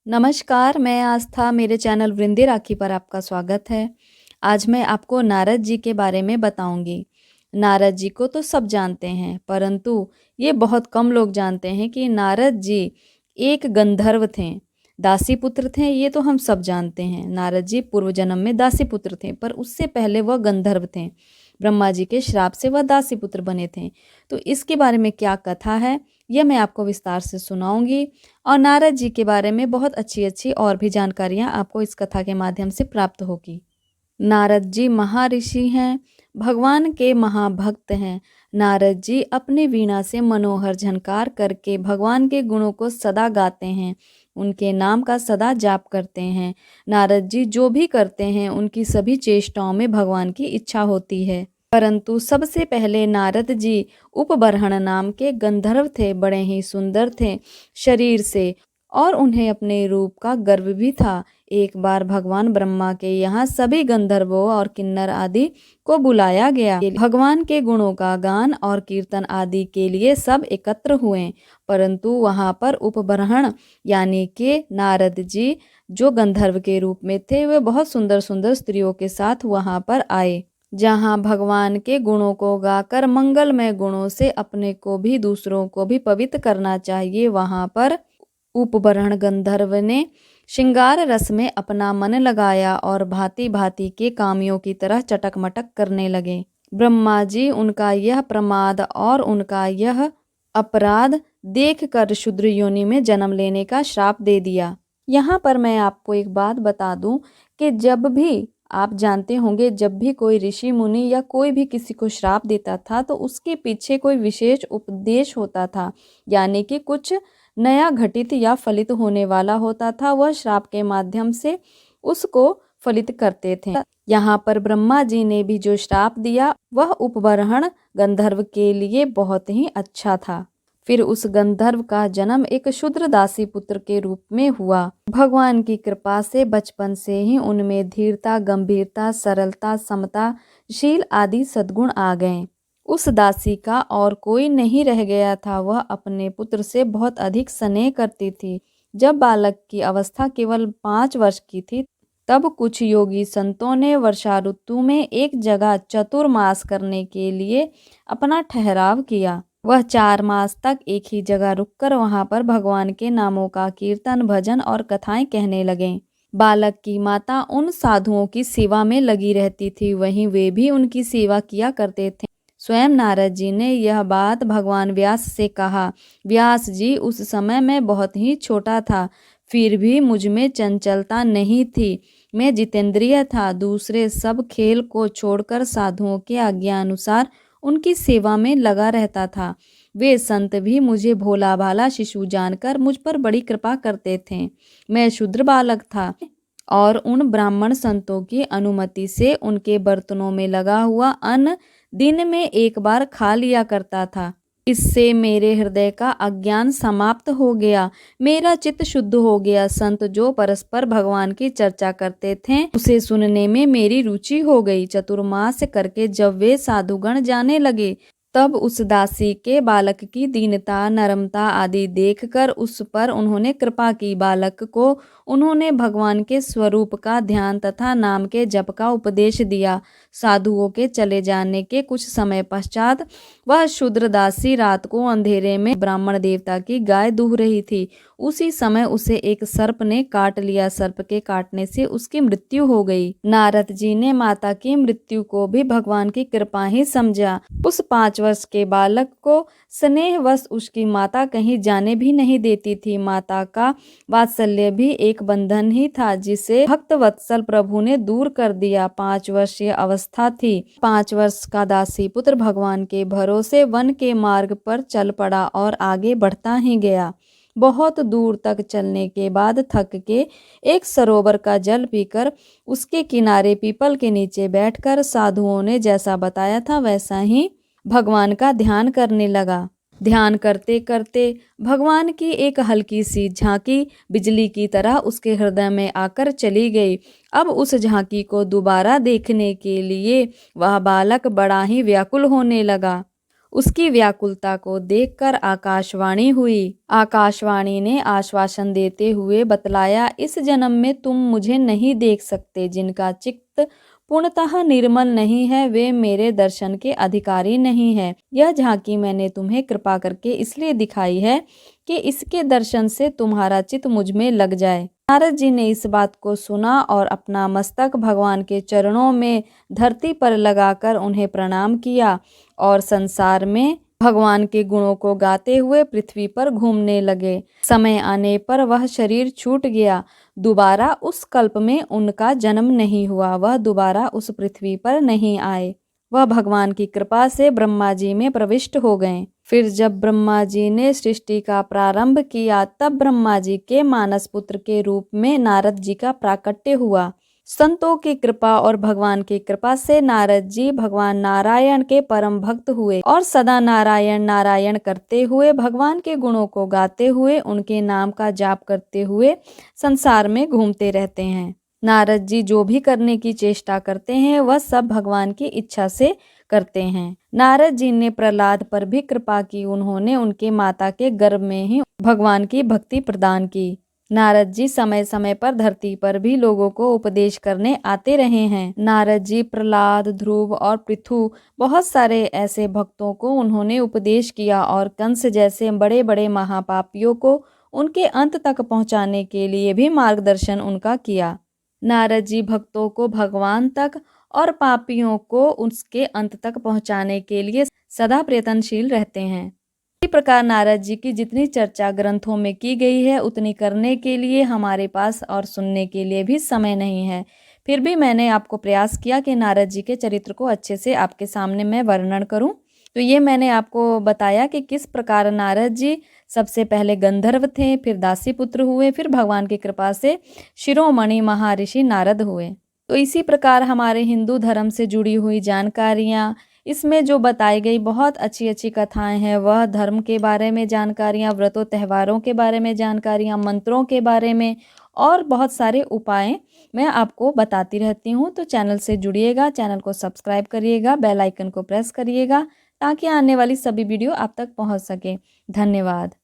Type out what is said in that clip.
नमस्कार, मैं आस्था मेरे चैनल वृंदे राखी पर आपका स्वागत है। आज मैं आपको नारद जी के बारे में बताऊंगी। नारद जी को तो सब जानते हैं, परंतु ये बहुत कम लोग जानते हैं कि नारद जी एक गंधर्व थे, दासी पुत्र थे। ये तो हम सब जानते हैं, नारद जी पूर्व जन्म में दासी पुत्र थे, पर उससे पहले वह गंधर्व थे। ब्रह्मा जी के श्राप से वह दासी पुत्र बने थे। तो इसके बारे में क्या कथा है, यह मैं आपको विस्तार से सुनाऊंगी। और नारद जी के बारे में बहुत अच्छी अच्छी और भी जानकारियाँ आपको इस कथा के माध्यम से प्राप्त होगी। नारद जी महर्षि हैं, भगवान के महाभक्त हैं। नारद जी अपनी वीणा से मनोहर झनकार करके भगवान के गुणों को सदा गाते हैं, उनके नाम का सदा जाप करते हैं। नारद जी जो भी करते हैं उनकी सभी चेष्टाओं में भगवान की इच्छा होती है। परंतु सबसे पहले नारद जी उपबरहण नाम के गंधर्व थे, बड़े ही सुंदर थे शरीर से, और उन्हें अपने रूप का गर्व भी था। एक बार भगवान ब्रह्मा के यहाँ सभी गंधर्वों और किन्नर आदि को बुलाया गया। भगवान के गुणों का गान और कीर्तन आदि के लिए सब एकत्र हुए, परंतु वहाँ पर उपबरहण यानी कि नारद जी जो गंधर्व के रूप में थे, वे बहुत सुंदर सुंदर स्त्रियों के साथ वहाँ पर आए। जहाँ भगवान के गुणों को गाकर मंगलमय गुणों से अपने को भी दूसरों को भी पवित्र करना चाहिए, वहाँ पर उपबरहण गंधर्व ने श्रृंगार रस में अपना मन लगाया और भांति भांति के कामियों की तरह चटक मटक करने लगे। ब्रह्मा जी उनका यह प्रमाद और उनका यह अपराध देखकर शूद्र योनि में जन्म लेने का श्राप दे दिया। यहाँ पर मैं आपको एक बात बता दूं कि जब भी आप जानते होंगे, जब भी कोई ऋषि मुनि या कोई भी किसी को श्राप देता था तो उसके पीछे कोई विशेष उपदेश होता था, यानी कि कुछ नया घटित या फलित होने वाला होता था। वह श्राप के माध्यम से उसको फलित करते थे। यहाँ पर ब्रह्मा जी ने भी जो श्राप दिया वह उपबरहण गंधर्व के लिए बहुत ही अच्छा था। फिर उस गंधर्व का जन्म एक शूद्र दासी पुत्र के रूप में हुआ। भगवान की कृपा से बचपन से ही उनमें धीरता, गंभीरता, सरलता, समता, शील आदि सद्गुण आ गए। उस दासी का और कोई नहीं रह गया था। वह अपने पुत्र से बहुत अधिक स्नेह करती थी। जब बालक की अवस्था केवल 5 वर्ष की थी, तब कुछ योगी संतों ने वर्षा ऋतु में एक जगह चतुर्मास करने के लिए अपना ठहराव किया। वह 4 मास तक एक ही जगह रुककर वहां पर भगवान के नामों का कीर्तन, भजन और कथाएं कहने लगे। बालक की माता उन साधुओं की सेवा में लगी रहती थी, वहीं वे भी उनकी सेवा किया करते थे। स्वयं नारद जी ने यह बात भगवान व्यास से कहा। व्यास जी, उस समय मैं बहुत ही छोटा था, फिर भी मुझ में चंचलता नहीं थी। मैं जितेंद्रिय था। दूसरे सब खेल को छोड़कर साधुओं के आज्ञा अनुसार उनकी सेवा में लगा रहता था। वे संत भी मुझे भोला भाला शिशु जानकर मुझ पर बड़ी कृपा करते थे। मैं शूद्र बालक था और उन ब्राह्मण संतों की अनुमति से उनके बर्तनों में लगा हुआ अन्न दिन में एक बार खा लिया करता था। इससे मेरे हृदय का अज्ञान समाप्त हो गया, मेरा चित्त शुद्ध हो गया। संत जो परस्पर भगवान की चर्चा करते थे उसे सुनने में मेरी रुचि हो गई। चतुर्मास करके जब वे साधुगण जाने लगे, तब उस दासी के बालक की दीनता, नरमता आदि देखकर उस पर उन्होंने कृपा की। बालक को उन्होंने भगवान के स्वरूप का ध्यान तथा नाम के जप का उपदेश दिया। साधुओं के चले जाने के कुछ समय पश्चात वह शूद्र दासी रात को अंधेरे में ब्राह्मण देवता की गाय दूह रही थी। उसी समय उसे एक सर्प ने काट लिया। सर्प के काटने से उसकी मृत्यु हो गई। नारद जी ने माता की मृत्यु को भी भगवान की कृपा ही समझा। उस 5 वर्ष के बालक को स्नेहवश उसकी माता कहीं जाने भी नहीं देती थी। माता का वात्सल्य भी एक बंधन ही था, जिसे भक्त वत्सल प्रभु ने दूर कर दिया। 5 वर्षीय अवस्था थी। 5 वर्ष का दासी पुत्र भगवान के भरोसे वन के मार्ग पर चल पड़ा और आगे बढ़ता ही गया। बहुत दूर तक चलने के बाद थक के एक सरोवर का जल पीकर उसके किनारे पीपल के नीचे बैठकर साधुओं ने जैसा बताया था वैसा ही भगवान का ध्यान करने लगा। ध्यान करते करते भगवान की एक हल्की सी झांकी बिजली की तरह उसके हृदय में आकर चली गई। अब उस झांकी को दोबारा देखने के लिए वह बालक बड़ा ही व्याकुल होने लगा। उसकी व्याकुलता को देखकर आकाशवाणी हुई। आकाशवाणी ने आश्वासन देते हुए बतलाया, इस जन्म में तुम मुझे नहीं देख सकते। जिनका चित्त पूर्णतः निर्मल नहीं है वे मेरे दर्शन के अधिकारी नहीं है। यह झांकी मैंने तुम्हें कृपा करके इसलिए दिखाई है कि इसके दर्शन से तुम्हारा चित्त मुझ में लग जाए। नारद जी ने इस बात को सुना और अपना मस्तक भगवान के चरणों में धरती पर लगाकर उन्हें प्रणाम किया और संसार में भगवान के गुणों को गाते हुए पृथ्वी पर घूमने लगे। समय आने पर वह शरीर छूट गया। दोबारा उस कल्प में उनका जन्म नहीं हुआ। वह दोबारा उस पृथ्वी पर नहीं आए। वह भगवान की कृपा से ब्रह्मा जी में प्रविष्ट हो गए। फिर जब ब्रह्मा जी ने सृष्टि का प्रारंभ किया तब ब्रह्मा जी के मानस पुत्र के रूप में नारद जी का प्राकट्य हुआ। संतों की कृपा और भगवान की कृपा से नारद जी भगवान नारायण के परम भक्त हुए और सदा नारायण नारायण करते हुए भगवान के गुणों को गाते हुए उनके नाम का जाप करते हुए संसार में घूमते रहते हैं। नारद जी जो भी करने की चेष्टा करते हैं वह सब भगवान की इच्छा से करते हैं। नारद जी ने प्रहलाद पर भी कृपा की। उन्होंने उनके माता के गर्भ में ही भगवान की भक्ति प्रदान की। नारद जी समय समय पर धरती पर भी लोगों को उपदेश करने आते रहे हैं। नारद जी, प्रहलाद, ध्रुव और पृथु बहुत सारे ऐसे भक्तों को उन्होंने उपदेश किया और कंस जैसे बड़े बड़े महापापियों को उनके अंत तक पहुंचाने के लिए भी मार्गदर्शन उनका किया। नारद जी भक्तों को भगवान तक और पापियों को उसके अंत तक पहुंचाने के लिए सदा प्रयत्नशील रहते हैं। इसी प्रकार नारद जी की जितनी चर्चा ग्रंथों में की गई है उतनी करने के लिए हमारे पास और सुनने के लिए भी समय नहीं है। फिर भी मैंने आपको प्रयास किया कि नारद जी के चरित्र को अच्छे से आपके सामने मैं वर्णन करूं। तो ये मैंने आपको बताया कि किस प्रकार नारद जी सबसे पहले गंधर्व थे, फिर दासी पुत्र हुए, फिर भगवान की कृपा से शिरोमणि महर्षि नारद हुए। तो इसी प्रकार हमारे हिंदू धर्म से जुड़ी हुई जानकारियाँ, इसमें जो बताई गई बहुत अच्छी अच्छी कथाएं हैं, वह धर्म के बारे में जानकारियाँ, व्रतों त्योहारों के बारे में जानकारियाँ, मंत्रों के बारे में और बहुत सारे उपाय मैं आपको बताती रहती हूँ। तो चैनल से जुड़िएगा, चैनल को सब्सक्राइब करिएगा, बेल आइकन को प्रेस करिएगा ताकि आने वाली सभी वीडियो आप तक पहुँच सके। धन्यवाद।